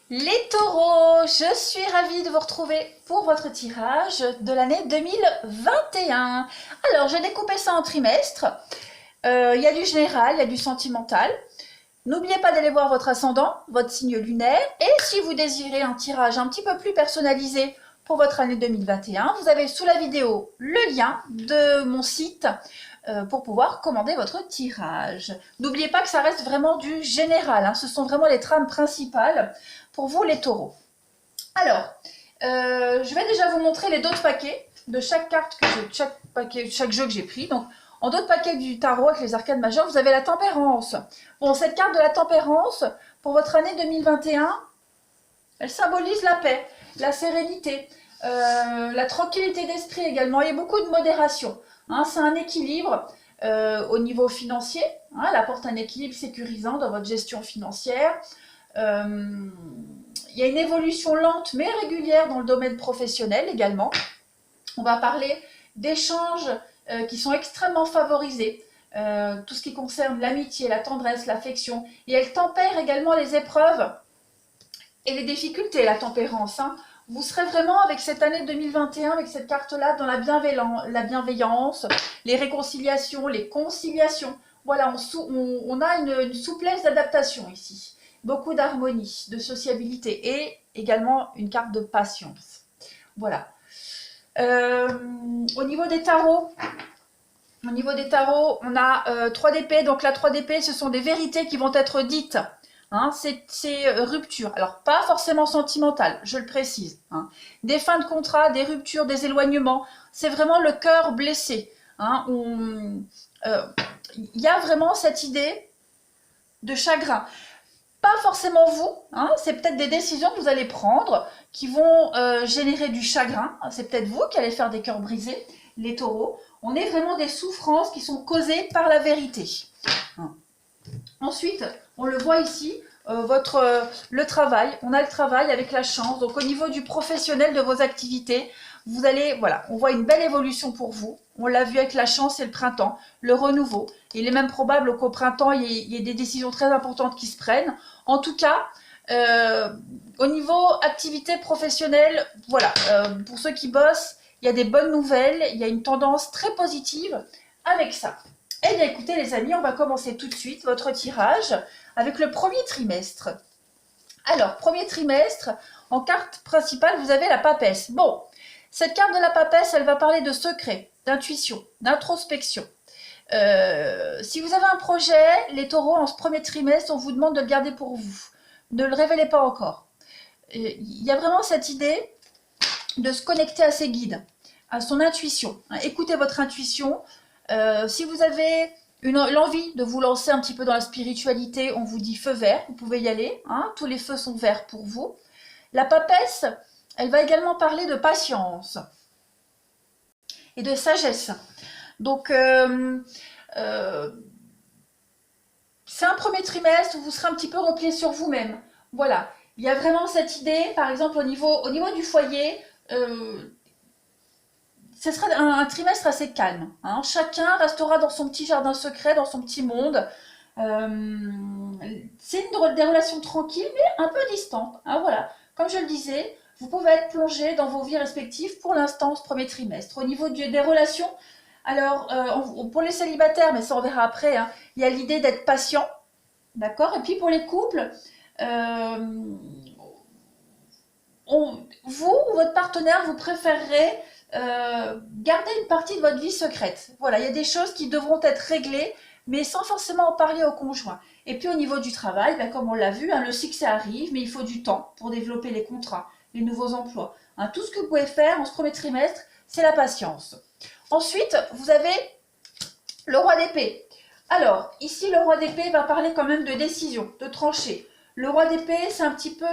Les taureaux, je suis ravie de vous retrouver pour votre tirage de l'année 2021. Alors, j'ai découpé ça en trimestres. Il y a du général, il y a du sentimental. N'oubliez pas d'aller voir votre ascendant, votre signe lunaire. Et si vous désirez un tirage un petit peu plus personnalisé pour votre année 2021, vous avez sous la vidéo le lien de mon site pour pouvoir commander votre tirage. N'oubliez pas que ça reste vraiment du général, hein. Ce sont vraiment les trames principales pour vous les taureaux. Alors, je vais déjà vous montrer les d'autres paquets de chaque carte, chaque jeu que j'ai pris. Donc, en d'autres paquets du tarot avec les arcades majeures, vous avez la tempérance. Bon, cette carte de la tempérance, pour votre année 2021, elle symbolise la paix, la sérénité, la tranquillité d'esprit également. Il y a beaucoup de modération. Hein, c'est un équilibre au niveau financier. Hein, elle apporte un équilibre sécurisant dans votre gestion financière. Il y a une évolution lente mais régulière dans le domaine professionnel également. On va parler d'échanges qui sont extrêmement favorisés. Tout ce qui concerne l'amitié, la tendresse, l'affection. Et elle tempère également les épreuves et les difficultés, la tempérance. Hein. Vous serez vraiment avec cette année 2021, avec cette carte-là, dans la bienveillance, les réconciliations, les conciliations. Voilà, on a une souplesse d'adaptation ici. Beaucoup d'harmonie, de sociabilité et également une carte de patience. Voilà. Au niveau des tarots, on a 3 d'épée. Donc la 3 d'épée, ce sont des vérités qui vont être dites. Hein, c'est rupture. Alors, pas forcément sentimentale, je le précise. Hein. Des fins de contrat, des ruptures, des éloignements. C'est vraiment le cœur blessé. Hein. Y a vraiment cette idée de chagrin. Pas forcément vous, hein, c'est peut-être des décisions que vous allez prendre qui vont générer du chagrin. C'est peut-être vous qui allez faire des cœurs brisés, les taureaux. On est vraiment des souffrances qui sont causées par la vérité. Hein. Ensuite, on le voit ici, le travail. On a le travail avec la chance. Donc au niveau du professionnel de vos activités, vous allez, voilà, on voit une belle évolution pour vous. On l'a vu avec la chance et le printemps, le renouveau. Il est même probable qu'au printemps, il y ait des décisions très importantes qui se prennent. En tout cas, au niveau activité professionnelle, voilà, pour ceux qui bossent, il y a des bonnes nouvelles, il y a une tendance très positive avec ça. Eh bien écoutez les amis, on va commencer tout de suite votre tirage avec le premier trimestre. Alors, premier trimestre, en carte principale, vous avez la papesse. Bon, cette carte de la papesse, elle va parler de secret, d'intuition, d'introspection. Si vous avez un projet, les taureaux, en ce premier trimestre, on vous demande de le garder pour vous. Ne le révélez pas encore. Il y a vraiment cette idée de se connecter à ses guides, à son intuition. Écoutez votre intuition. Si vous avez l'envie de vous lancer un petit peu dans la spiritualité, on vous dit feu vert, vous pouvez y aller. Hein, tous les feux sont verts pour vous. La papesse, elle va également parler de patience et de sagesse. Donc, c'est un premier trimestre où vous serez un petit peu replié sur vous-même. Voilà. Il y a vraiment cette idée, par exemple, au niveau du foyer, ce sera un trimestre assez calme. Hein. Chacun restera dans son petit jardin secret, dans son petit monde. C'est des relations tranquilles, mais un peu distantes. Hein, voilà. Comme je le disais, vous pouvez être plongé dans vos vies respectives pour l'instant, ce premier trimestre. Au niveau des relations, alors, pour les célibataires, mais ça on verra après, hein, il y a l'idée d'être patient. D'accord. Et puis pour les couples, vous ou votre partenaire, vous préférerez garder une partie de votre vie secrète. Voilà, il y a des choses qui devront être réglées, mais sans forcément en parler au conjoint. Et puis au niveau du travail, ben, comme on l'a vu, hein, le succès arrive, mais il faut du temps pour développer les contrats, les nouveaux emplois. Hein, tout ce que vous pouvez faire en ce premier trimestre, c'est la patience. Ensuite, vous avez le roi d'épée. Alors, ici, le roi d'épée va parler quand même de décision, de trancher. Le roi d'épée, c'est un petit peu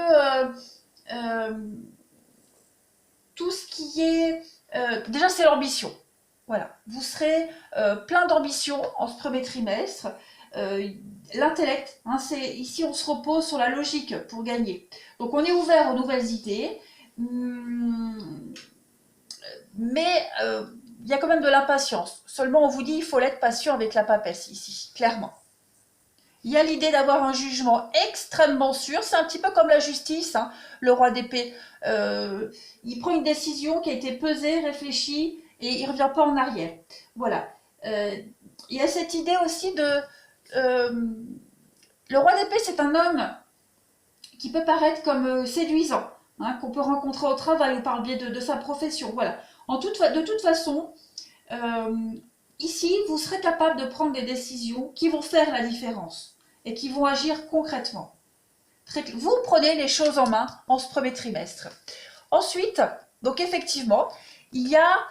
tout ce qui est... déjà, c'est l'ambition. Voilà, vous serez plein d'ambition en ce premier trimestre. L'intellect, hein, ici on se repose sur la logique pour gagner. Donc on est ouvert aux nouvelles idées, mais il y a quand même de l'impatience. Seulement on vous dit il faut être patient avec la papesse ici, clairement. Il y a l'idée d'avoir un jugement extrêmement sûr. C'est un petit peu comme la justice, hein. Le roi d'épée, il prend une décision qui a été pesée, réfléchie, et il ne revient pas en arrière. Voilà. Euh, il y a cette idée aussi de... euh, le roi d'épée, c'est un homme qui peut paraître comme séduisant, hein, qu'on peut rencontrer au travail ou par le biais de sa profession. Voilà. De toute façon, euh, ici, vous serez capable de prendre des décisions qui vont faire la différence et qui vont agir concrètement. Vous prenez les choses en main en ce premier trimestre. Ensuite, donc effectivement, il y a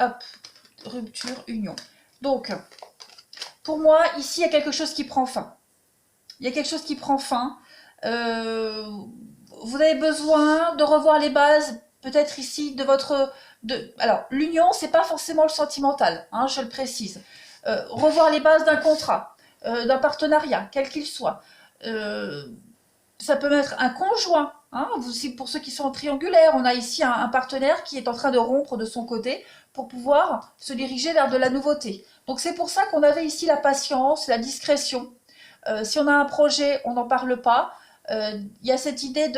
hop, rupture, union. Donc, pour moi, ici, il y a quelque chose qui prend fin. Il y a quelque chose qui prend fin. Vous avez besoin de revoir les bases, peut-être ici, de votre... Alors, l'union, c'est pas forcément le sentimental, hein, je le précise. Revoir les bases d'un contrat, d'un partenariat, quel qu'il soit. Ça peut être un conjoint. Hein, pour ceux qui sont en triangulaire, on a ici un partenaire qui est en train de rompre de son côté pour pouvoir se diriger vers de la nouveauté. Donc c'est pour ça qu'on avait ici la patience, la discrétion. Si on a un projet, on n'en parle pas. Il y a cette idée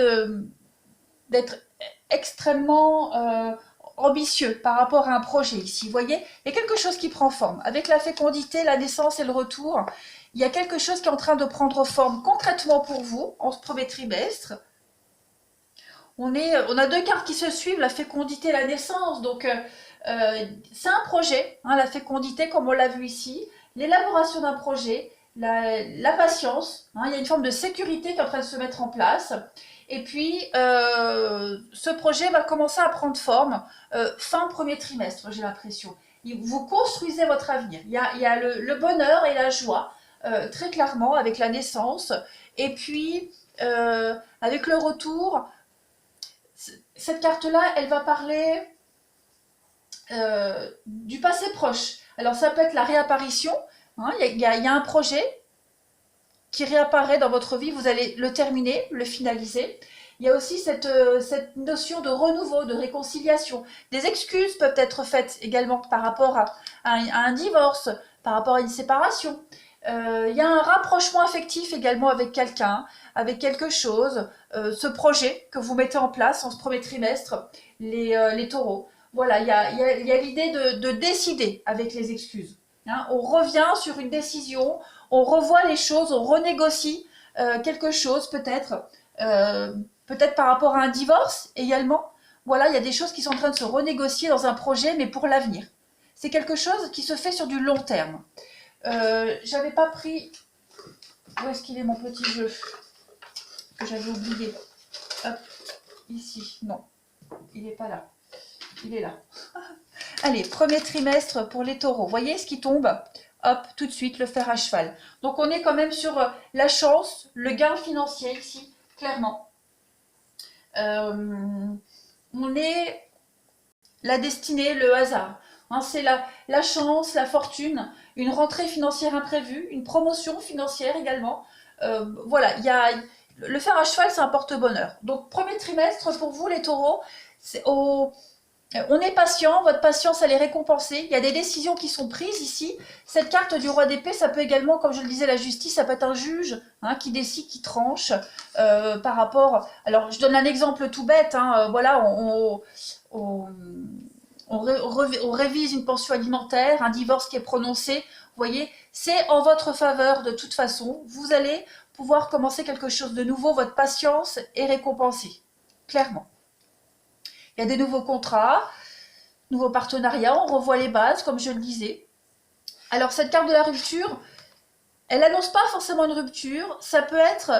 d'être extrêmement ambitieux par rapport à un projet ici. Vous voyez, il y a quelque chose qui prend forme. Avec la fécondité, la naissance et le retour, il y a quelque chose qui est en train de prendre forme concrètement pour vous en ce premier trimestre. On a deux cartes qui se suivent, la fécondité et la naissance. Donc, c'est un projet, hein, la fécondité, comme on l'a vu ici, l'élaboration d'un projet, la patience, hein, il y a une forme de sécurité qui est en train de se mettre en place. Et puis, ce projet va commencer à prendre forme fin premier trimestre, j'ai l'impression. Vous construisez votre avenir. Il y a le bonheur et la joie, très clairement, avec la naissance. Et puis, avec le retour, cette carte-là, elle va parler du passé proche. Alors, ça peut être la réapparition. Hein, il y a un projet qui réapparaît dans votre vie, vous allez le terminer, le finaliser. Il y a aussi cette notion de renouveau, de réconciliation. Des excuses peuvent être faites également par rapport à un divorce, par rapport à une séparation. Il y a un rapprochement affectif également avec quelqu'un, avec quelque chose. Ce projet que vous mettez en place en ce premier trimestre, les taureaux. Voilà, il y a l'idée de décider avec les excuses. Hein, on revient sur une décision, on revoit les choses, on renégocie quelque chose peut-être. Peut-être par rapport à un divorce également. Voilà, il y a des choses qui sont en train de se renégocier dans un projet, mais pour l'avenir. C'est quelque chose qui se fait sur du long terme. J'avais pas pris... Où est-ce qu'il est mon petit jeu que j'avais oublié? Hop, ici. Non, il n'est pas là. Il est là. Allez, premier trimestre pour les taureaux. Voyez ce qui tombe? Hop, tout de suite, le fer à cheval. Donc on est quand même sur la chance, le gain financier ici, clairement. On est la destinée, le hasard. Hein, c'est la chance, la fortune, une rentrée financière imprévue, une promotion financière également. Voilà, le fer à cheval, c'est un porte-bonheur. Donc, premier trimestre pour vous, les taureaux, on est patient, votre patience, elle est récompensée. Il y a des décisions qui sont prises ici. Cette carte du roi d'épée, ça peut également, comme je le disais, la justice, ça peut être un juge hein, qui décide, qui tranche par rapport... Alors, je donne un exemple tout bête. Hein, voilà, on révise une pension alimentaire, un divorce qui est prononcé. Vous voyez, c'est en votre faveur de toute façon. Vous allez pouvoir commencer quelque chose de nouveau. Votre patience est récompensée, clairement. Il y a des nouveaux contrats, nouveaux partenariats, on revoit les bases, comme je le disais. Alors, cette carte de la rupture, elle n'annonce pas forcément une rupture. Ça peut être...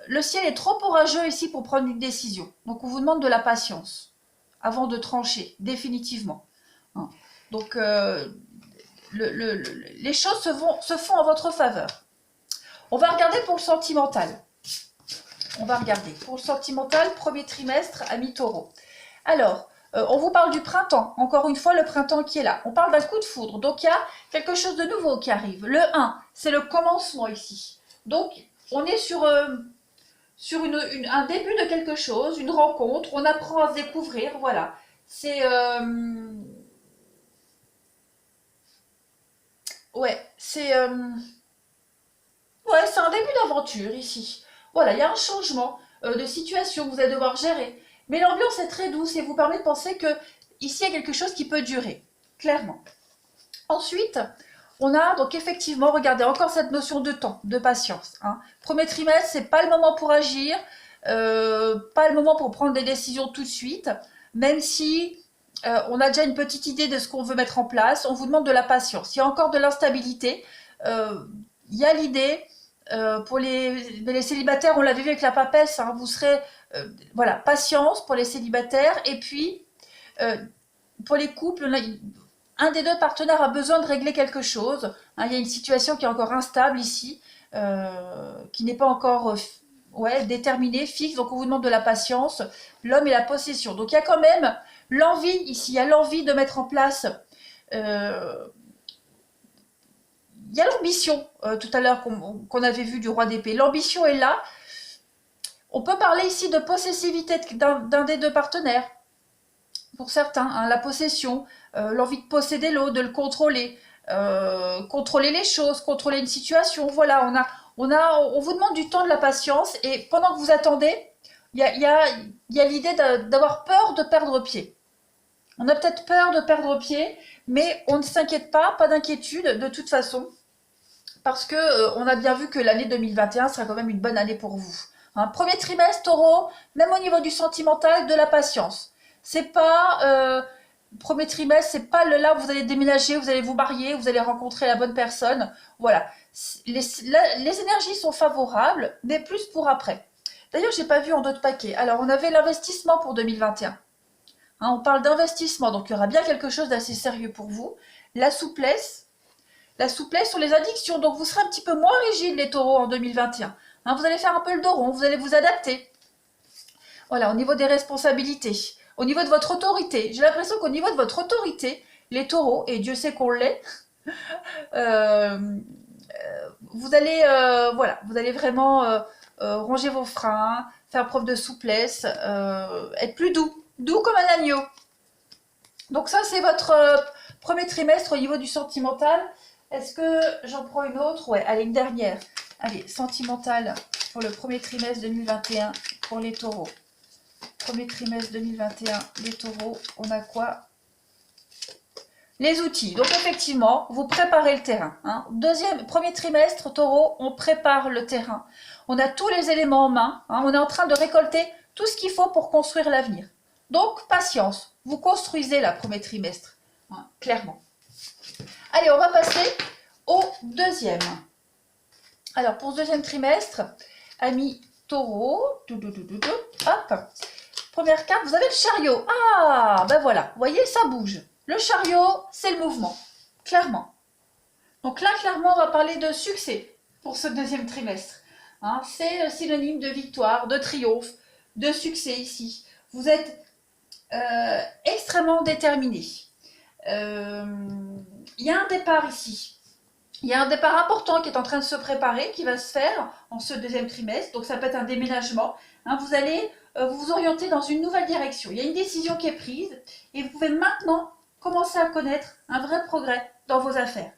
le ciel est trop orageux ici pour prendre une décision. Donc, on vous demande de la patience avant de trancher, définitivement. Donc, les choses se font en votre faveur. On va regarder pour le sentimental. On va regarder pour le sentimental, premier trimestre, amis taureaux. Alors, on vous parle du printemps. Encore une fois, le printemps qui est là. On parle d'un coup de foudre. Donc, il y a quelque chose de nouveau qui arrive. Le 1, c'est le commencement ici. Donc, on est sur un début de quelque chose, une rencontre. On apprend à se découvrir. Voilà. C'est... ouais, c'est... Ouais, c'est un début d'aventure ici. Voilà, il y a un changement de situation que vous allez devoir gérer. Mais l'ambiance est très douce et vous permet de penser que ici, il y a quelque chose qui peut durer, clairement. Ensuite, on a donc effectivement, regardez, encore cette notion de temps, de patience. Hein. Premier trimestre, c'est pas le moment pour agir, pas le moment pour prendre des décisions tout de suite, même si on a déjà une petite idée de ce qu'on veut mettre en place, on vous demande de la patience. Il y a encore de l'instabilité, il y a l'idée, pour les célibataires, on l'avait vu avec la papesse, hein, vous serez, voilà, patience pour les célibataires, et puis euh, pour les couples, un des deux partenaires a besoin de régler quelque chose. Hein, il y a une situation qui est encore instable ici, qui n'est pas encore ouais, déterminée, fixe. Donc on vous demande de la patience, l'homme et la possession. Donc il y a quand même l'envie ici, il y a l'envie de mettre en place. Euh, il y a l'ambition, tout à l'heure qu'on avait vu du roi d'épée. L'ambition est là. On peut parler ici de possessivité d'un des deux partenaires. Pour certains, hein, la possession, l'envie de posséder l'autre, de le contrôler, contrôler les choses, contrôler une situation. Voilà, on vous demande du temps, de la patience, et pendant que vous attendez, il y a l'idée d'avoir peur de perdre pied. On a peut-être peur de perdre pied, mais on ne s'inquiète pas, pas d'inquiétude de toute façon, parce que on a bien vu que l'année 2021 sera quand même une bonne année pour vous. Hein, premier trimestre, taureau, même au niveau du sentimental, de la patience. C'est pas premier trimestre, c'est pas là où vous allez déménager, vous allez vous marier, vous allez rencontrer la bonne personne. Voilà, les énergies sont favorables, mais plus pour après. D'ailleurs, j'ai pas vu en d'autres paquets. Alors, on avait l'investissement pour 2021. Hein, on parle d'investissement, donc il y aura bien quelque chose d'assez sérieux pour vous. La souplesse sur les addictions, donc vous serez un petit peu moins rigide les taureaux en 2021. Hein, vous allez faire un peu le dos rond, vous allez vous adapter. Voilà, au niveau des responsabilités, au niveau de votre autorité. J'ai l'impression qu'au niveau de votre autorité, les taureaux, et Dieu sait qu'on l'est, euh, vous allez, voilà, vous allez vraiment ronger vos freins, faire preuve de souplesse, être plus doux, doux comme un agneau. Donc ça, c'est votre premier trimestre au niveau du sentimental. Est-ce que j'en prends une autre? Ouais, allez, une dernière. Allez, sentimental pour le premier trimestre 2021 pour les taureaux. Premier trimestre 2021, les taureaux, on a quoi? Les outils. Donc effectivement, vous préparez le terrain. Hein. Premier trimestre, taureau, on prépare le terrain. On a tous les éléments en main. Hein. On est en train de récolter tout ce qu'il faut pour construire l'avenir. Donc, patience. Vous construisez le premier trimestre. Hein, clairement. Allez, on va passer au deuxième. Alors, pour ce deuxième trimestre, amis taureau, hop, première carte, vous avez le chariot. Ah, ben voilà, vous voyez, ça bouge. Le chariot, c'est le mouvement, clairement. Donc là, clairement, on va parler de succès pour ce deuxième trimestre. Hein, c'est synonyme de victoire, de triomphe, de succès ici. Vous êtes extrêmement déterminé. Il y a un départ ici. Il y a un départ important qui est en train de se préparer, qui va se faire en ce deuxième trimestre. Donc ça peut être un déménagement. Hein, vous allez vous orienter dans une nouvelle direction. Il y a une décision qui est prise et vous pouvez maintenant commencer à connaître un vrai progrès dans vos affaires.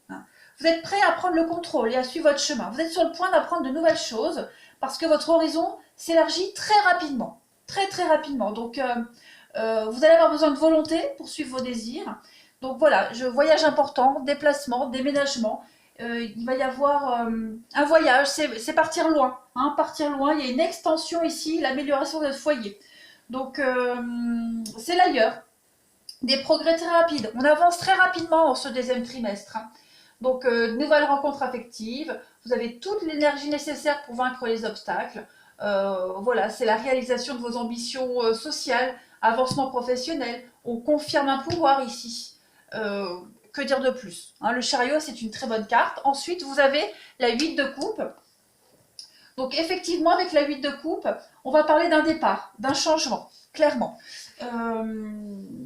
Hein. Vous êtes prêt à prendre le contrôle et à suivre votre chemin. Vous êtes sur le point d'apprendre de nouvelles choses parce que votre horizon s'élargit très rapidement. Très très rapidement. Donc vous allez avoir besoin de volonté pour suivre vos désirs. Donc voilà, voyage important, déplacement, déménagement. Il va y avoir un voyage, c'est partir loin. Hein, partir loin, il y a une extension ici, l'amélioration de votre foyer. Donc c'est l'ailleurs. Des progrès très rapides. On avance très rapidement en ce deuxième trimestre. Hein. Donc nouvelles rencontres affectives. Vous avez toute l'énergie nécessaire pour vaincre les obstacles. Voilà, c'est la réalisation de vos ambitions sociales, avancement professionnel. On confirme un pouvoir ici. Que dire de plus, hein, le chariot, c'est une très bonne carte. Ensuite, vous avez la 8 de coupe. Donc, effectivement, avec la 8 de coupe, on va parler d'un départ, d'un changement, clairement.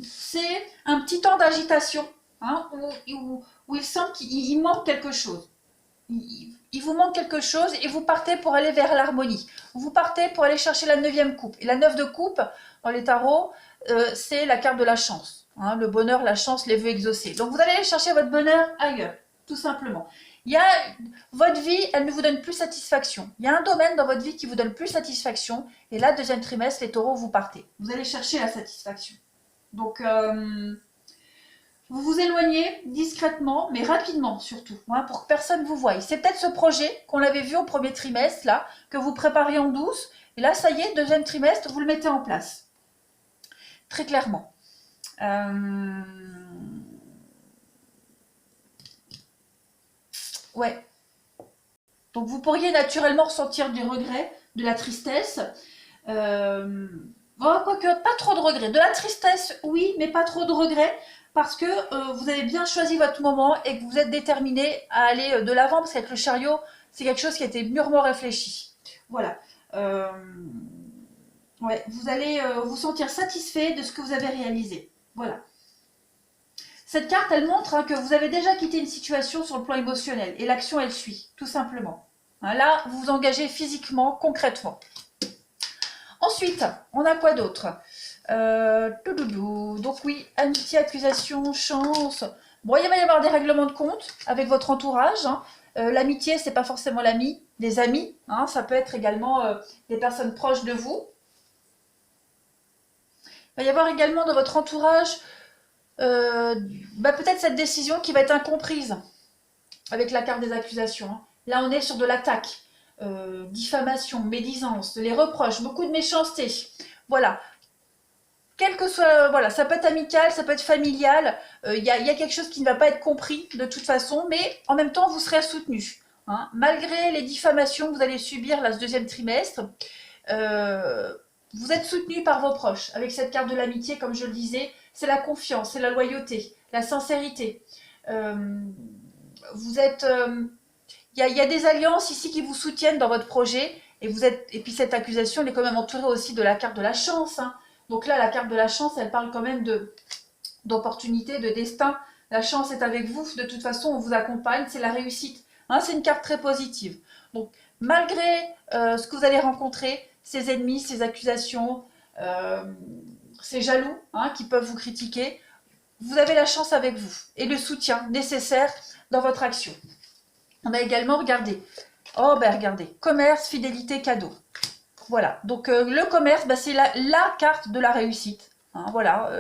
C'est un petit temps d'agitation, hein, où il semble qu'il manque quelque chose. Il vous manque quelque chose et vous partez pour aller vers l'harmonie. Vous partez pour aller chercher la 9e coupe. Et la 9 de coupe, dans les tarots, c'est la carte de la chance. Hein, le bonheur, la chance, les vœux exaucés. Donc vous allez aller chercher votre bonheur ailleurs, tout simplement. Il y a votre vie, elle ne vous donne plus satisfaction. Il y a un domaine dans votre vie qui vous donne plus satisfaction. Et là, deuxième trimestre, les taureaux, vous partez. Vous allez chercher la satisfaction. Donc, vous vous éloignez discrètement, mais rapidement surtout, hein, pour que personne ne vous voie. C'est peut-être ce projet qu'on avait vu au premier trimestre, là, que vous prépariez en douce. Et là, ça y est, deuxième trimestre, vous le mettez en place. Très clairement. Ouais. Donc vous pourriez naturellement ressentir du regret, de la tristesse. Quoique, pas trop de regret. De la tristesse, oui, mais pas trop de regret. Parce que vous avez bien choisi votre moment et que vous êtes déterminé à aller de l'avant. Parce qu'avec le chariot, c'est quelque chose qui a été mûrement réfléchi. Voilà. Ouais, vous allez vous sentir satisfait de ce que vous avez réalisé. Voilà. Cette carte, elle montre hein, que vous avez déjà quitté une situation sur le plan émotionnel et l'action, elle suit, tout simplement. Hein, là, vous vous engagez physiquement, concrètement. Ensuite, on a quoi d'autre Donc oui, amitié, accusation, chance. Bon, il va y avoir des règlements de compte avec votre entourage. Hein. L'amitié, c'est pas forcément l'ami, des amis. Hein, ça peut être également des personnes proches de vous. Il va y avoir également dans votre entourage peut-être cette décision qui va être incomprise avec la carte des accusations. Hein. Là, on est sur de l'attaque, diffamation, médisance, les reproches, beaucoup de méchanceté. Voilà. Quel que soit, voilà, ça peut être amical, ça peut être familial. Il y a quelque chose qui ne va pas être compris de toute façon, mais en même temps, vous serez soutenu. Hein. Malgré les diffamations que vous allez subir là, ce deuxième trimestre, vous êtes soutenu par vos proches. Avec cette carte de l'amitié, comme je le disais, c'est la confiance, c'est la loyauté, la sincérité. Vous êtes, y a des alliances ici qui vous soutiennent dans votre projet. Et puis cette accusation, elle est quand même entourée aussi de la carte de la chance. Hein. Donc là, la carte de la chance, elle parle quand même d'opportunité, de destin. La chance est avec vous. De toute façon, on vous accompagne. C'est la réussite. Hein, c'est une carte très positive. Donc, malgré ce que vous allez rencontrer, ces ennemis, ces accusations, ces jaloux hein, qui peuvent vous critiquer, vous avez la chance avec vous et le soutien nécessaire dans votre action. On a également regardé, regardez, commerce, fidélité, cadeau. Voilà, donc le commerce, c'est la carte de la réussite. Hein, voilà,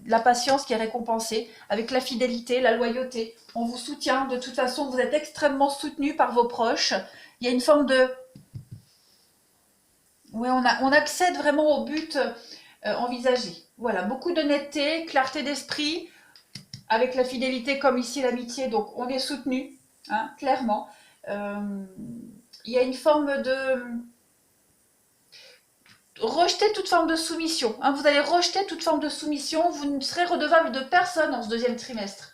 la patience qui est récompensée avec la fidélité, la loyauté. On vous soutient, de toute façon, vous êtes extrêmement soutenu par vos proches. Il y a une forme de... Oui, on accède vraiment au but envisagé. Voilà, beaucoup d'honnêteté, clarté d'esprit, avec la fidélité comme ici l'amitié, donc on est soutenu, hein, clairement. Il y a une forme de... rejeter toute forme de soumission. Hein, vous allez rejeter toute forme de soumission, vous ne serez redevable de personne dans ce deuxième trimestre.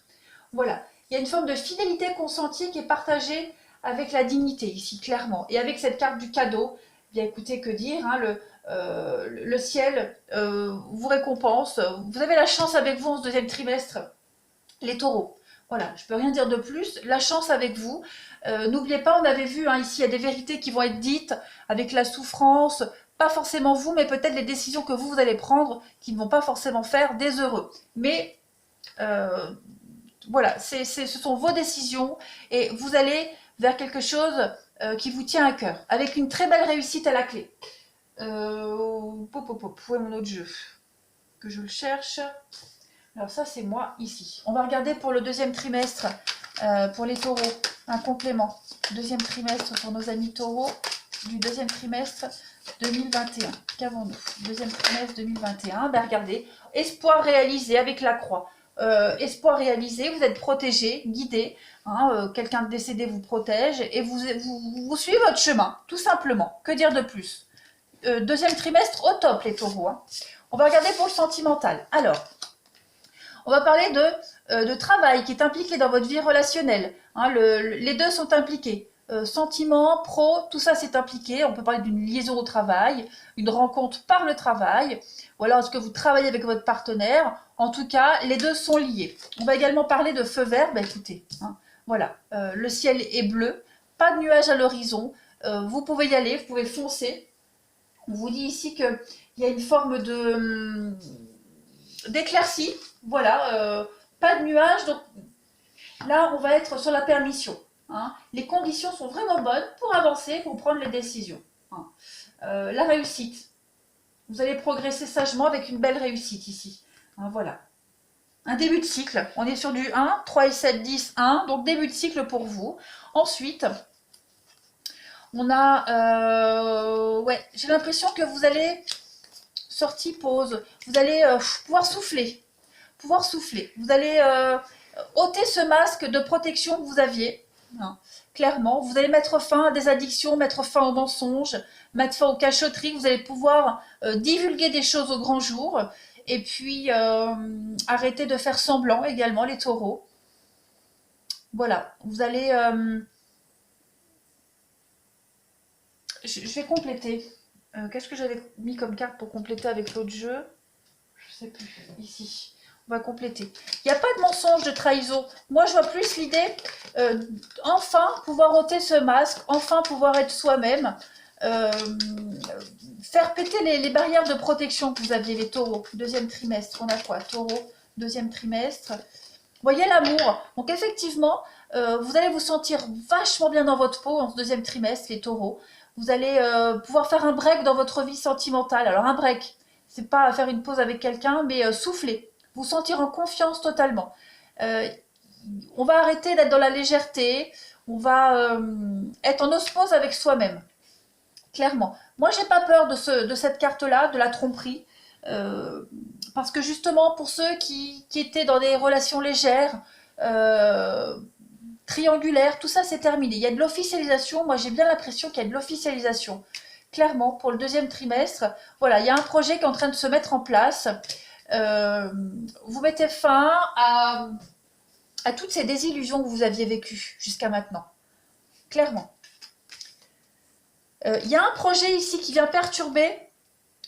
Voilà, il y a une forme de fidélité consentie qui est partagée avec la dignité ici, clairement. Et avec cette carte du cadeau, bien écoutez, que dire, hein, le ciel vous récompense. Vous avez la chance avec vous en ce deuxième trimestre, les taureaux. Voilà, je ne peux rien dire de plus. La chance avec vous. N'oubliez pas, on avait vu, hein, ici, il y a des vérités qui vont être dites avec la souffrance. Pas forcément vous, mais peut-être les décisions que vous allez prendre qui ne vont pas forcément faire des heureux. Mais voilà, ce sont vos décisions et vous allez vers quelque chose qui vous tient à cœur, avec une très belle réussite à la clé. Où est mon autre jeu? Que je le cherche. Alors ça, c'est moi ici. On va regarder pour le deuxième trimestre, pour les taureaux, un complément. Deuxième trimestre pour nos amis taureaux, du deuxième trimestre 2021. Qu'avons-nous? Deuxième trimestre 2021. Ben regardez, espoir réalisé avec la croix. Espoir réalisé, vous êtes protégé, guidé. Hein, quelqu'un de décédé vous protège et vous suivez votre chemin, tout simplement. Que dire de plus? Deuxième trimestre au top, les taureaux. Hein. On va regarder pour le sentimental. Alors, on va parler de travail qui est impliqué dans votre vie relationnelle. Hein, les deux sont impliqués. Sentiments, pro, tout ça c'est impliqué. On peut parler d'une liaison au travail, une rencontre par le travail, ou alors est-ce que vous travaillez avec votre partenaire. En tout cas, les deux sont liés. On va également parler de feu vert. Ben, écoutez, hein, voilà, le ciel est bleu, pas de nuages à l'horizon. Vous pouvez y aller, vous pouvez foncer. On vous dit ici qu'il y a une forme d'éclaircie. Voilà, pas de nuages. Donc là, on va être sur la permission. hein. Les conditions sont vraiment bonnes pour avancer, pour prendre les décisions. Hein. La réussite. Vous allez progresser sagement avec une belle réussite ici. Hein, voilà. Un début de cycle. On est sur du 1, 3 et 7, 10, 1. Donc début de cycle pour vous. Ensuite, on a... ouais, j'ai l'impression que vous allez... Sortie, pause. Vous allez pouvoir souffler. Pouvoir souffler. Vous allez ôter ce masque de protection que vous aviez. Hein, clairement. Vous allez mettre fin à des addictions, mettre fin aux mensonges, mettre fin aux cachotteries. Vous allez pouvoir divulguer des choses au grand jour. Et puis, arrêter de faire semblant également, les taureaux. Voilà. Vous allez... je vais compléter. Qu'est-ce que j'avais mis comme carte pour compléter avec l'autre jeu? Je sais plus. Ici. On va compléter. Il n'y a pas de mensonge, de trahison. Moi, je vois plus l'idée, enfin, pouvoir ôter ce masque, enfin, pouvoir être soi-même, faire péter les barrières de protection que vous aviez, les taureaux. Deuxième trimestre, on a quoi? Taureau, deuxième trimestre. Voyez l'amour. Donc, effectivement, vous allez vous sentir vachement bien dans votre peau en ce deuxième trimestre, les taureaux. Vous allez pouvoir faire un break dans votre vie sentimentale. Alors, un break, c'est pas faire une pause avec quelqu'un, mais souffler. Vous sentir en confiance totalement. On va arrêter d'être dans la légèreté. On va être en osmose avec soi-même. Clairement. Moi, j'ai pas peur de cette carte-là, de la tromperie. Parce que justement, pour ceux qui étaient dans des relations légères, triangulaires, tout ça c'est terminé. Il y a de l'officialisation. Moi, j'ai bien l'impression qu'il y a de l'officialisation. Clairement, pour le deuxième trimestre, voilà, il y a un projet qui est en train de se mettre en place. Vous mettez fin à toutes ces désillusions que vous aviez vécues jusqu'à maintenant. Clairement. Il y a un projet ici qui vient perturber.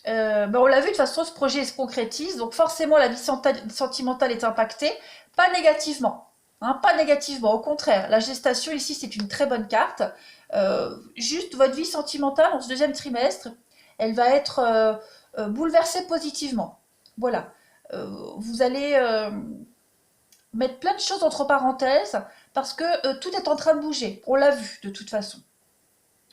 On l'a vu, de toute façon, ce projet se concrétise. Donc forcément, la vie sentimentale est impactée. Pas négativement. Hein, pas négativement. Au contraire, la gestation ici, c'est une très bonne carte. Juste votre vie sentimentale en ce deuxième trimestre, elle va être bouleversée positivement. Voilà. Vous allez mettre plein de choses entre parenthèses parce que tout est en train de bouger. On l'a vu de toute façon.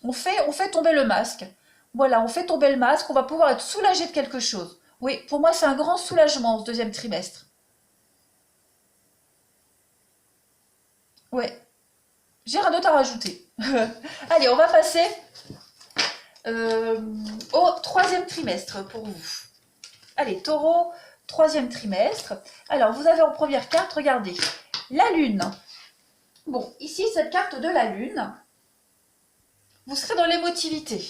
On fait tomber le masque. Voilà, on fait tomber le masque. On va pouvoir être soulagé de quelque chose. Oui, pour moi, c'est un grand soulagement ce deuxième trimestre. Ouais, j'ai rien d'autre à rajouter. Allez, on va passer au troisième trimestre pour vous. Allez, taureau, troisième trimestre. Alors, vous avez en première carte, regardez, la lune. Bon, ici, cette carte de la lune, vous serez dans l'émotivité.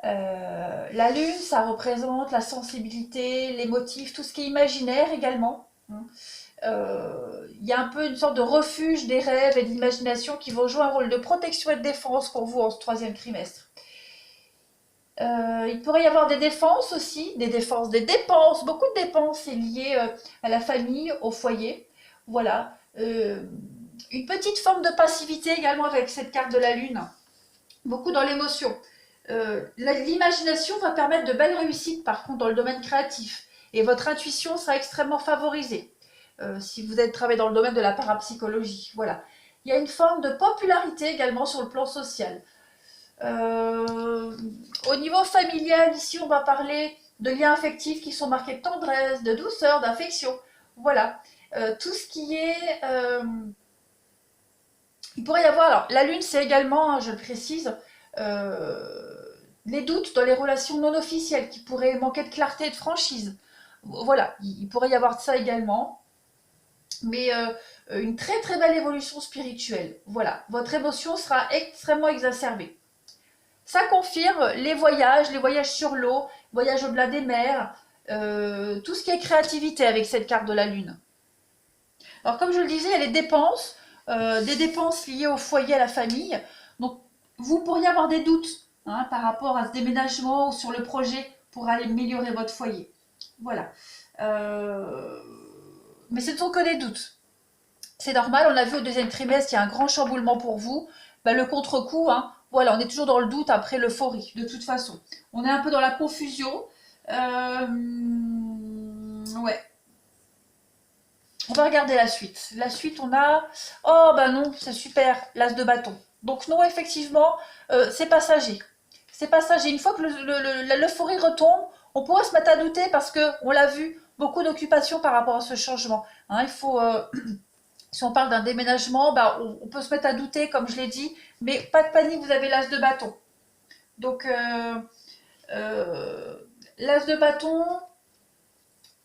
La lune, ça représente la sensibilité, l'émotif, tout ce qui est imaginaire également. Il y a un peu une sorte de refuge des rêves et de l'imagination qui vont jouer un rôle de protection et de défense pour vous en ce troisième trimestre. Il pourrait y avoir des défenses aussi, des dépenses, beaucoup de dépenses liées à la famille, au foyer. Voilà. Une petite forme de passivité également avec cette carte de la lune. Beaucoup dans l'émotion. L'imagination va permettre de belles réussites par contre dans le domaine créatif. Et votre intuition sera extrêmement favorisée. Si vous êtes travaillé dans le domaine de la parapsychologie. Voilà. Il y a une forme de popularité également sur le plan social. Au niveau familial, ici on va parler de liens affectifs qui sont marqués de tendresse, de douceur, d'affection. Voilà. Tout ce qui est... il pourrait y avoir... Alors, la lune, c'est également, hein, je le précise, les doutes dans les relations non officielles qui pourraient manquer de clarté et de franchise. Voilà, il pourrait y avoir de ça également. Mais une très très belle évolution spirituelle. Voilà, votre émotion sera extrêmement exacerbée. Ça confirme les voyages sur l'eau, voyages au-delà des mers, tout ce qui est créativité avec cette carte de la lune. Alors comme je le disais, il y a les dépenses, des dépenses liées au foyer, à la famille. Donc vous pourriez avoir des doutes hein, par rapport à ce déménagement ou sur le projet pour aller améliorer votre foyer. Voilà. Mais ce ne sont que des doutes. C'est normal, on a vu au deuxième trimestre, il y a un grand chamboulement pour vous. Ben, le contre-coup, hein, voilà, on est toujours dans le doute après l'euphorie, de toute façon. On est un peu dans la confusion. Ouais. On va regarder la suite. La suite, on a... Oh, bah non, c'est super, l'as de bâton. Donc non, effectivement, c'est passager. C'est passager. Une fois que l'euphorie retombe, on pourrait se mettre à douter parce que on l'a vu, beaucoup d'occupations par rapport à ce changement. Hein, il faut... si on parle d'un déménagement, bah, on peut se mettre à douter, comme je l'ai dit, mais pas de panique, vous avez l'as de bâton. Donc, l'as de bâton,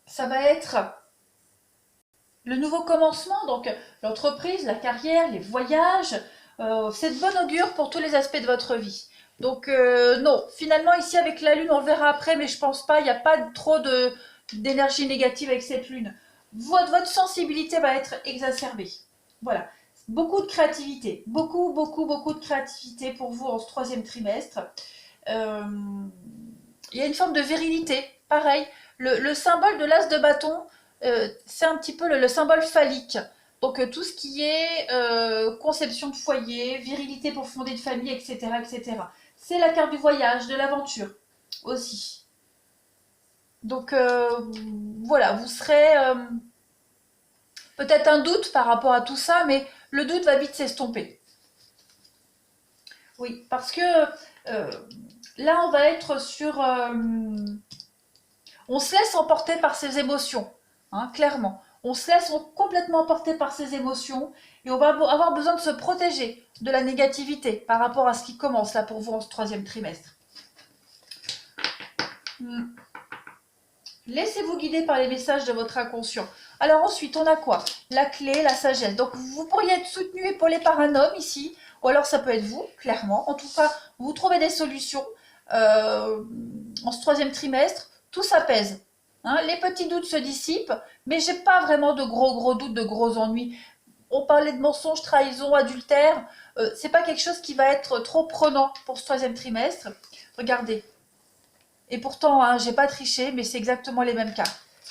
ça va être le nouveau commencement, donc l'entreprise, la carrière, les voyages, c'est de bon augure pour tous les aspects de votre vie. Donc non, finalement ici avec la lune, on le verra après, mais je pense pas, il n'y a pas trop d'énergie négative avec cette lune. Votre sensibilité va être exacerbée. Voilà, beaucoup de créativité, beaucoup de créativité pour vous en ce troisième trimestre. Euh, il y a une forme de virilité, pareil. Le symbole de l'as de bâton, c'est un petit peu le symbole phallique. Donc tout ce qui est conception de foyer, virilité pour fonder une famille, etc. etc. C'est la carte du voyage, de l'aventure aussi. Donc voilà, vous serez peut-être un doute par rapport à tout ça, mais le doute va vite s'estomper. Oui, parce que là, on va être sur... on se laisse emporter par ses émotions, hein, clairement. On se laisse complètement emporter par ses émotions et on va avoir besoin de se protéger de la négativité par rapport à ce qui commence là pour vous en ce troisième trimestre. Laissez-vous guider par les messages de votre inconscient. Alors ensuite, on a quoi? La clé, la sagesse. Donc vous pourriez être soutenu, épaulé par un homme ici, ou alors ça peut être vous, clairement. En tout cas, vous trouvez des solutions en ce troisième trimestre. Tout s'apaise. Hein, les petits doutes se dissipent, mais j'ai pas vraiment de gros doutes, de gros ennuis. On parlait de mensonges, trahison, adultère. C'est pas quelque chose qui va être trop prenant pour ce troisième trimestre. Regardez. Et pourtant, hein, j'ai pas triché, mais c'est exactement les mêmes cas.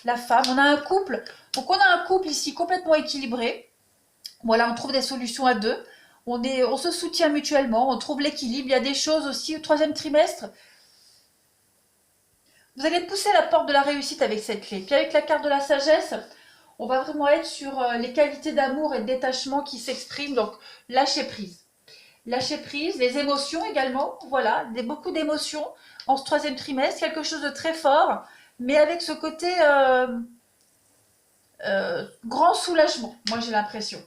La femme, on a un couple. Donc on a un couple ici complètement équilibré. Voilà, on trouve des solutions à deux. On se soutient mutuellement, on trouve l'équilibre. Il y a des choses aussi au troisième trimestre. Vous allez pousser la porte de la réussite avec cette clé. Puis avec la carte de la sagesse, on va vraiment être sur les qualités d'amour et de détachement qui s'expriment. Donc lâcher prise. Lâcher prise, les émotions également. Voilà, beaucoup d'émotions en ce troisième trimestre. Quelque chose de très fort, mais avec ce côté grand soulagement, moi j'ai l'impression.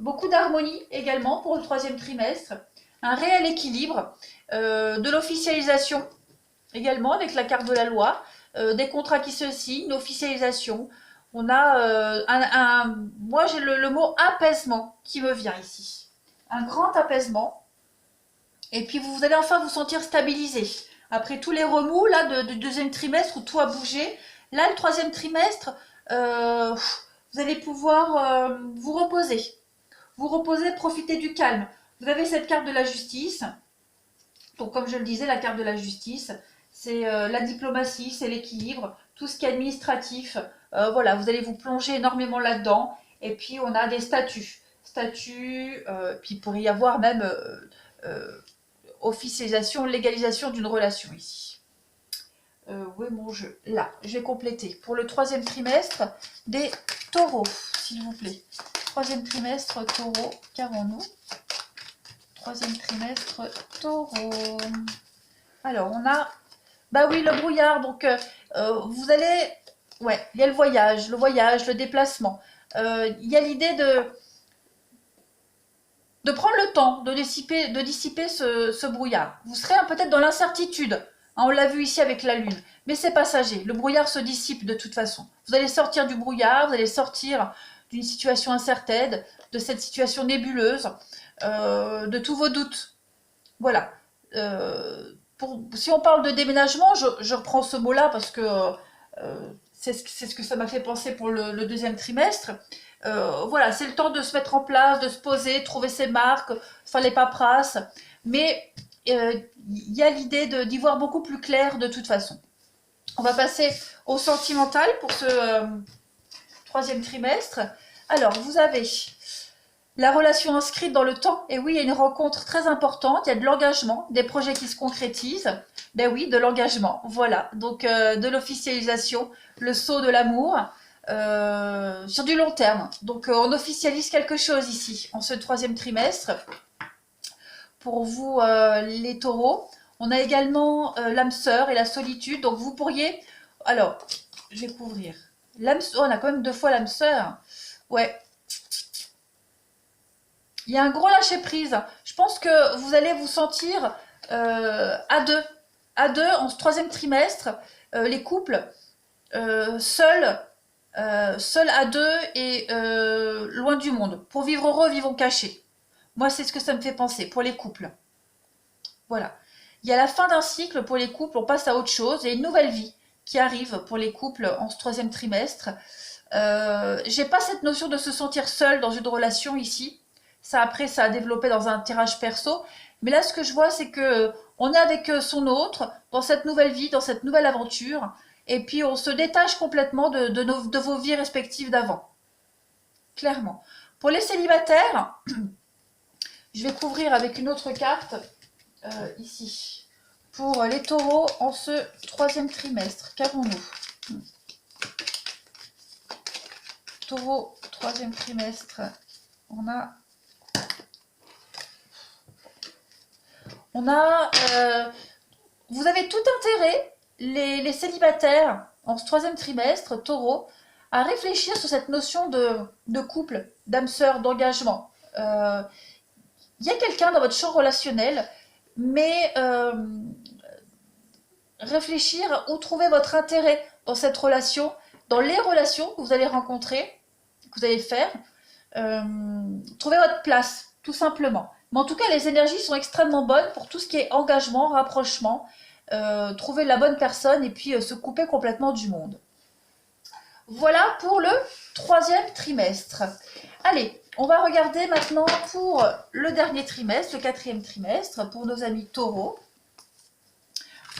Beaucoup d'harmonie également pour le troisième trimestre. Un réel équilibre. De l'officialisation également avec la carte de la loi, des contrats qui se signent, officialisation. On a moi j'ai le mot apaisement qui me vient ici. Un grand apaisement. Et puis vous allez enfin vous sentir stabilisé. Après tous les remous là du deuxième trimestre où tout a bougé, là le troisième trimestre, vous allez pouvoir vous reposer. Vous reposer, profiter du calme. Vous avez cette carte de la justice. Donc comme je le disais, la carte de la justice, c'est la diplomatie, c'est l'équilibre, tout ce qui est administratif. Voilà, vous allez vous plonger énormément là-dedans. Et puis on a des statuts. Puis il pourrait y avoir même officialisation, légalisation d'une relation ici. Où est mon jeu? Là, je vais compléter. Pour le troisième trimestre, des taureaux, s'il vous plaît. Troisième trimestre, taureau, qu'avons-nous? Troisième trimestre, taureau. Alors, on a... Bah oui, le brouillard. Donc, vous allez... Ouais, il y a le voyage, le déplacement. Il y a l'idée de prendre le temps de dissiper ce brouillard. Vous serez peut-être dans l'incertitude. Hein, on l'a vu ici avec la lune. Mais c'est passager. Le brouillard se dissipe de toute façon. Vous allez sortir du brouillard, vous allez sortir d'une situation incertaine, de cette situation nébuleuse, de tous vos doutes. Voilà. Si on parle de déménagement, je reprends ce mot-là parce que c'est ce que ça m'a fait penser pour le deuxième trimestre. Voilà, c'est le temps de se mettre en place, de se poser, trouver ses marques, faire les paperasses. Mais il y a l'idée d'y voir beaucoup plus clair de toute façon. On va passer au sentimental pour ce troisième trimestre. Alors, vous avez la relation inscrite dans le temps. Et oui, il y a une rencontre très importante. Il y a de l'engagement, des projets qui se concrétisent. Ben oui, de l'engagement. Voilà. Donc, de l'officialisation, le saut de l'amour. sur du long terme. Donc on officialise quelque chose ici, en ce troisième trimestre. Pour vous, les taureaux. On a également l'âme sœur et la solitude. Donc vous pourriez... Alors, je vais couvrir. L'âme sœur, on a quand même 2 fois l'âme sœur. Ouais. Il y a un gros lâcher prise. Je pense que vous allez vous sentir à deux. À deux en ce troisième trimestre. Les couples seuls. Seuls à deux et loin du monde. Pour vivre heureux, vivons cachés. Moi, c'est ce que ça me fait penser pour les couples. Voilà. Il y a la fin d'un cycle pour les couples, on passe à autre chose et une nouvelle vie qui arrive pour les couples en ce troisième trimestre. J'ai pas cette notion de se sentir seul dans une relation ici. Ça après, ça a développé dans un tirage perso. Mais là, ce que je vois, c'est que on est avec son autre dans cette nouvelle vie, dans cette nouvelle aventure. Et puis, on se détache complètement de vos vies respectives d'avant. Clairement. Pour les célibataires, je vais couvrir avec une autre carte. Ici, pour les taureaux en ce troisième trimestre. Qu'avons-nous? Taureau, troisième trimestre. On a vous avez tout intérêt, les célibataires, en ce troisième trimestre, taureau, à réfléchir sur cette notion de couple, d'âme sœur, d'engagement. Il y a quelqu'un dans votre champ relationnel, mais réfléchir où trouver votre intérêt dans cette relation, dans les relations que vous allez rencontrer, que vous allez faire. Trouver votre place, tout simplement. Mais en tout cas, les énergies sont extrêmement bonnes pour tout ce qui est engagement, rapprochement, trouver la bonne personne et puis se couper complètement du monde. Voilà pour le troisième trimestre. Allez, on va regarder maintenant pour le dernier trimestre, le quatrième trimestre, pour nos amis taureaux.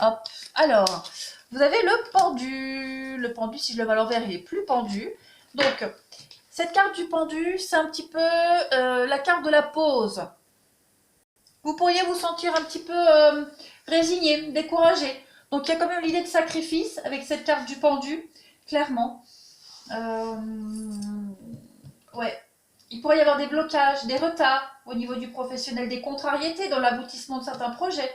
Hop, alors, vous avez le pendu. Le pendu, si je le mets à l'envers, il est plus pendu. Donc, cette carte du pendu, c'est un petit peu la carte de la pause. Vous pourriez vous sentir un petit peu résigné, découragé. Donc, il y a quand même l'idée de sacrifice avec cette carte du pendu, clairement. Ouais. Il pourrait y avoir des blocages, des retards au niveau du professionnel, des contrariétés dans l'aboutissement de certains projets.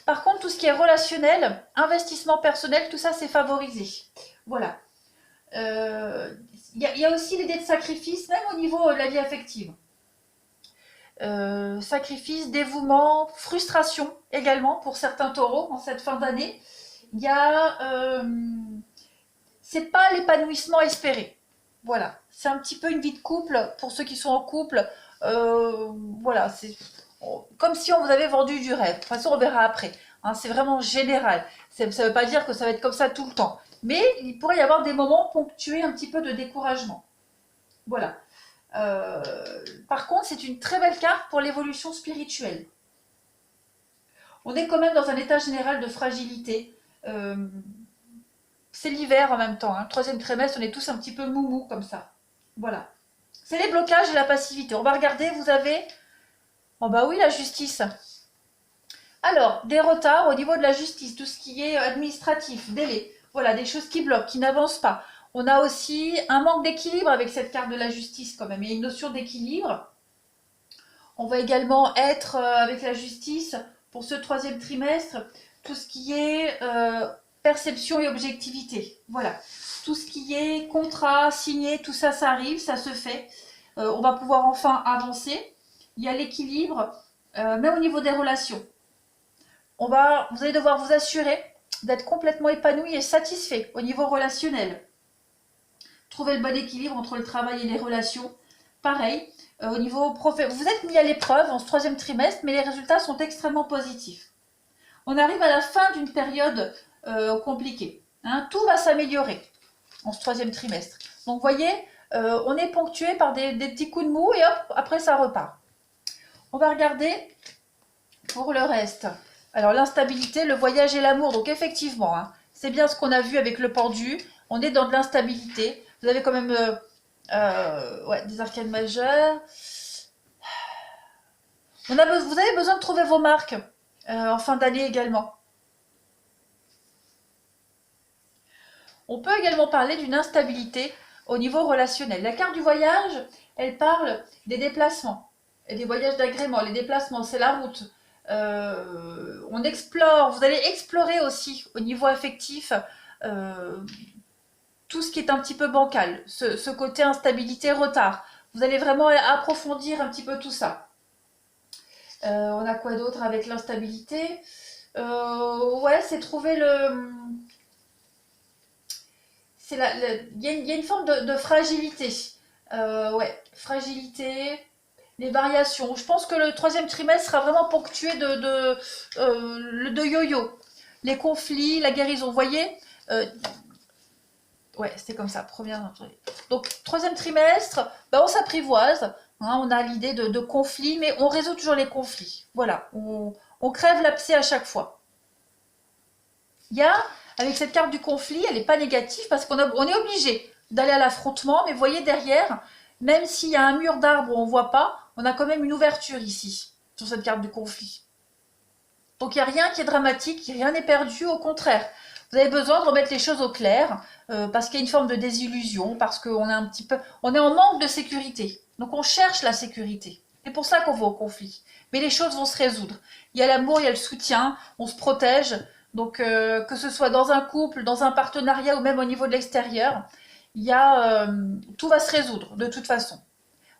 Par contre, tout ce qui est relationnel, investissement personnel, tout ça, c'est favorisé. Voilà. Il y a aussi l'idée de sacrifice, même au niveau de la vie affective. Sacrifice, dévouement, frustration également pour certains taureaux en cette fin d'année. Il y a... c'est pas l'épanouissement espéré. Voilà. C'est un petit peu une vie de couple pour ceux qui sont en couple. Voilà, c'est comme si on vous avait vendu du rêve. De toute façon, on verra après. Hein, c'est vraiment général. Ça ne veut pas dire que ça va être comme ça tout le temps. Mais il pourrait y avoir des moments ponctués un petit peu de découragement. Voilà. Par contre, c'est une très belle carte pour l'évolution spirituelle. On est quand même dans un état général de fragilité. C'est l'hiver en même temps. Hein. Troisième trimestre, on est tous un petit peu moumou comme ça. Voilà. C'est les blocages et la passivité. On va regarder, vous avez... Oh bah oui, la justice. Alors, des retards au niveau de la justice, tout ce qui est administratif, délai. Voilà, des choses qui bloquent, qui n'avancent pas. On a aussi un manque d'équilibre avec cette carte de la justice quand même. Il y a une notion d'équilibre. On va également être avec la justice pour ce troisième trimestre, tout ce qui est perception et objectivité. Voilà. Tout ce qui est contrat, signé, tout ça, ça arrive, ça se fait. On va pouvoir enfin avancer. Il y a l'équilibre, même au niveau des relations. Vous allez devoir vous assurer d'être complètement épanoui et satisfait au niveau relationnel. Trouver le bon équilibre entre le travail et les relations. Pareil, au niveau professionnel, vous êtes mis à l'épreuve en ce troisième trimestre, mais les résultats sont extrêmement positifs. On arrive à la fin d'une période compliquée. Hein, tout va s'améliorer en ce troisième trimestre. Donc, vous voyez, on est ponctué par des petits coups de mou et hop, après ça repart. On va regarder pour le reste. Alors, l'instabilité, le voyage et l'amour. Donc, effectivement, hein, c'est bien ce qu'on a vu avec le pendu. On est dans de l'instabilité. Vous avez quand même ouais, des arcanes majeures. Vous avez besoin de trouver vos marques en fin d'année également. On peut également parler d'une instabilité au niveau relationnel. La carte du voyage, elle parle des déplacements et des voyages d'agrément. Les déplacements, c'est la route. On explore, vous allez explorer aussi au niveau affectif euh, tout ce qui est un petit peu bancal, ce côté instabilité, retard. Vous allez vraiment approfondir un petit peu tout ça. On a quoi d'autre avec l'instabilité? Ouais, c'est trouver le... Il y a une forme de fragilité. Ouais, fragilité, les variations. Je pense que le troisième trimestre sera vraiment ponctué de yo-yo. Les conflits, la guérison. Vous voyez, ouais, c'était comme ça, première. Donc, troisième trimestre, bah, on s'apprivoise. Hein, on a l'idée de conflits, mais on résout toujours les conflits. Voilà, on crève l'abcès à chaque fois. Il y a, avec cette carte du conflit, elle n'est pas négative parce qu'on est obligé d'aller à l'affrontement, mais vous voyez derrière, même s'il y a un mur d'arbres où on ne voit pas, on a quand même une ouverture ici, sur cette carte du conflit. Donc il n'y a rien qui est dramatique, rien n'est perdu, au contraire. Vous avez besoin de remettre les choses au clair, parce qu'il y a une forme de désillusion, parce qu'on est un petit peu, on est en manque de sécurité. Donc on cherche la sécurité. C'est pour ça qu'on va au conflit. Mais les choses vont se résoudre. Il y a l'amour, il y a le soutien, on se protège. Donc que ce soit dans un couple, dans un partenariat ou même au niveau de l'extérieur, tout va se résoudre de toute façon.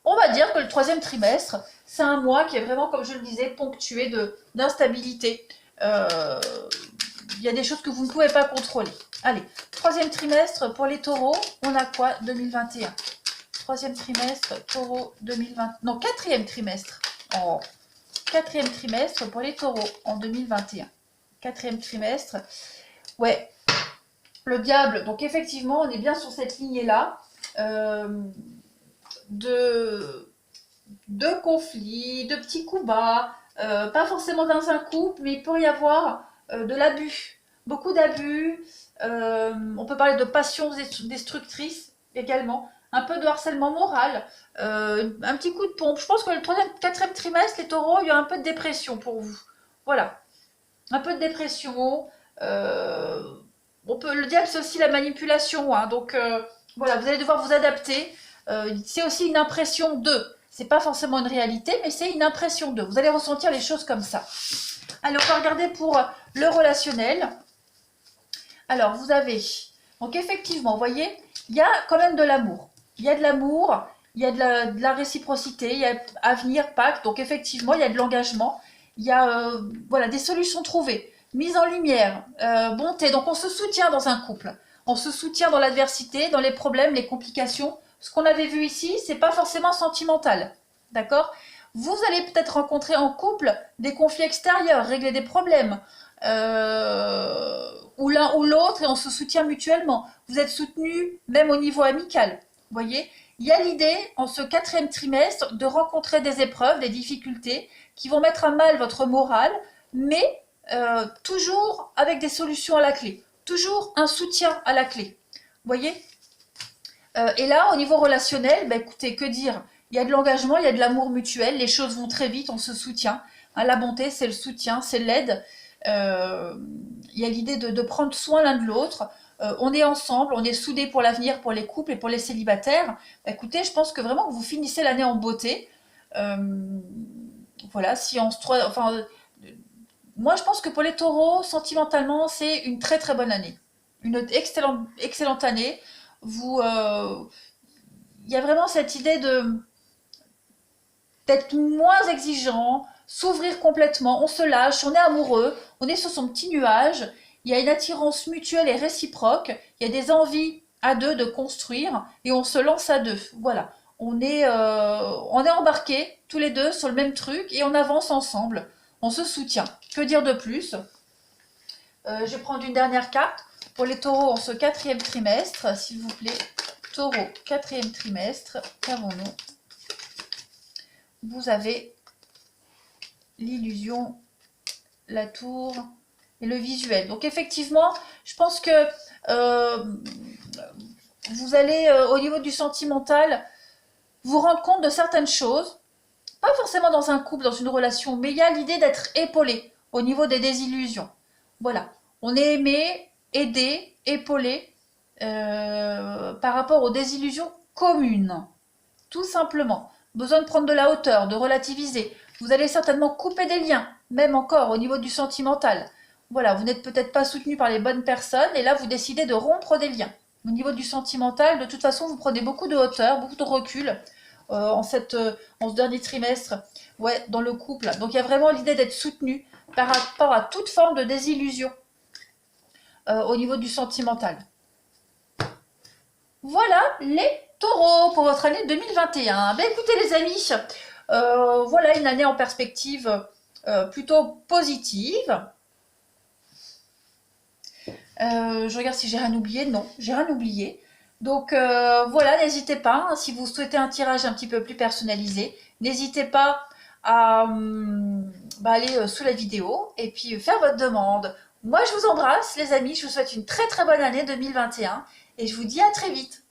On va dire que le troisième trimestre, c'est un mois qui est vraiment, comme je le disais, ponctué d'instabilité. Il y a des choses que vous ne pouvez pas contrôler. Allez, troisième trimestre pour les taureaux, on a quoi? 2021. Troisième trimestre, taureau 2020. Non, quatrième trimestre. Oh. Quatrième trimestre pour les taureaux en 2021. Quatrième trimestre. Ouais, le diable. Donc effectivement, on est bien sur cette lignée-là. De conflits, de petits coups bas, pas forcément dans un couple, mais il peut y avoir de l'abus, beaucoup d'abus. On peut parler de passions destructrices également, un peu de harcèlement moral, un petit coup de pompe. Je pense que le troisième, quatrième trimestre, les taureaux, il y a un peu de dépression pour vous. Voilà, un peu de dépression. Le diable, c'est aussi la manipulation, hein, donc voilà, vous allez devoir vous adapter. C'est aussi une impression d'eux. C'est pas forcément une réalité, mais c'est une impression d'eux. Vous allez ressentir les choses comme ça. Allez, on va regarder pour le relationnel. Alors, vous avez... Donc, effectivement, vous voyez, il y a quand même de l'amour. Il y a de l'amour, il y a de la réciprocité, il y a avenir, pacte. Donc, effectivement, il y a de l'engagement. Il y a voilà, des solutions trouvées. Mise en lumière, bonté. Donc, on se soutient dans un couple. On se soutient dans l'adversité, dans les problèmes, les complications. Ce qu'on avait vu ici, c'est pas forcément sentimental. D'accord? Vous allez peut-être rencontrer en couple des conflits extérieurs, régler des problèmes, ou l'un ou l'autre, et on se soutient mutuellement. Vous êtes soutenus même au niveau amical. Vous voyez? Il y a l'idée, en ce quatrième trimestre, de rencontrer des épreuves, des difficultés qui vont mettre à mal votre morale, mais toujours avec des solutions à la clé. Toujours un soutien à la clé. Vous voyez? Et là, au niveau relationnel, bah, écoutez, que dire? Il y a de l'engagement, il y a de l'amour mutuel, les choses vont très vite, on se soutient. Hein, la bonté, c'est le soutien, c'est l'aide. Il y a l'idée de prendre soin l'un de l'autre. On est ensemble, on est soudés pour l'avenir, pour les couples et pour les célibataires. Bah, écoutez, je pense que vraiment que vous finissez l'année en beauté. Voilà, si on se... Enfin, moi, je pense que pour les taureaux, sentimentalement, c'est une très très bonne année. Une excellente année. Il y a vraiment cette idée d'être moins exigeant, s'ouvrir complètement, on se lâche, on est amoureux, on est sur son petit nuage, il y a une attirance mutuelle et réciproque, il y a des envies à deux de construire et on se lance à deux. Voilà, on est embarqués tous les deux sur le même truc et on avance ensemble, on se soutient. Que dire de plus? Je vais prendre une dernière carte pour les taureaux en ce quatrième trimestre, s'il vous plaît. Taureau, quatrième trimestre, qu'avons-nous? Vous avez l'illusion, la tour et le visuel. Donc effectivement, je pense que vous allez, au niveau du sentimental, vous rendre compte de certaines choses. Pas forcément dans un couple, dans une relation, mais il y a l'idée d'être épaulé au niveau des désillusions. Voilà, on est aimé, aidé, épaulé. par rapport aux désillusions communes. Tout simplement. Besoin de prendre de la hauteur, de relativiser. Vous allez certainement couper des liens, même encore au niveau du sentimental. Voilà, vous n'êtes peut-être pas soutenu par les bonnes personnes et là vous décidez de rompre des liens. Au niveau du sentimental, de toute façon, vous prenez beaucoup de hauteur, beaucoup de recul en ce dernier trimestre, ouais, dans le couple. Donc il y a vraiment l'idée d'être soutenu par rapport à toute forme de désillusion au niveau du sentimental. Voilà les taureaux pour votre année 2021. Ben écoutez les amis, voilà une année en perspective plutôt positive. Je regarde si j'ai rien oublié. Non, j'ai rien oublié. Donc voilà, n'hésitez pas, hein, si vous souhaitez un tirage un petit peu plus personnalisé, n'hésitez pas à aller sous la vidéo et puis faire votre demande. Moi, je vous embrasse les amis, je vous souhaite une très très bonne année 2021 et je vous dis à très vite.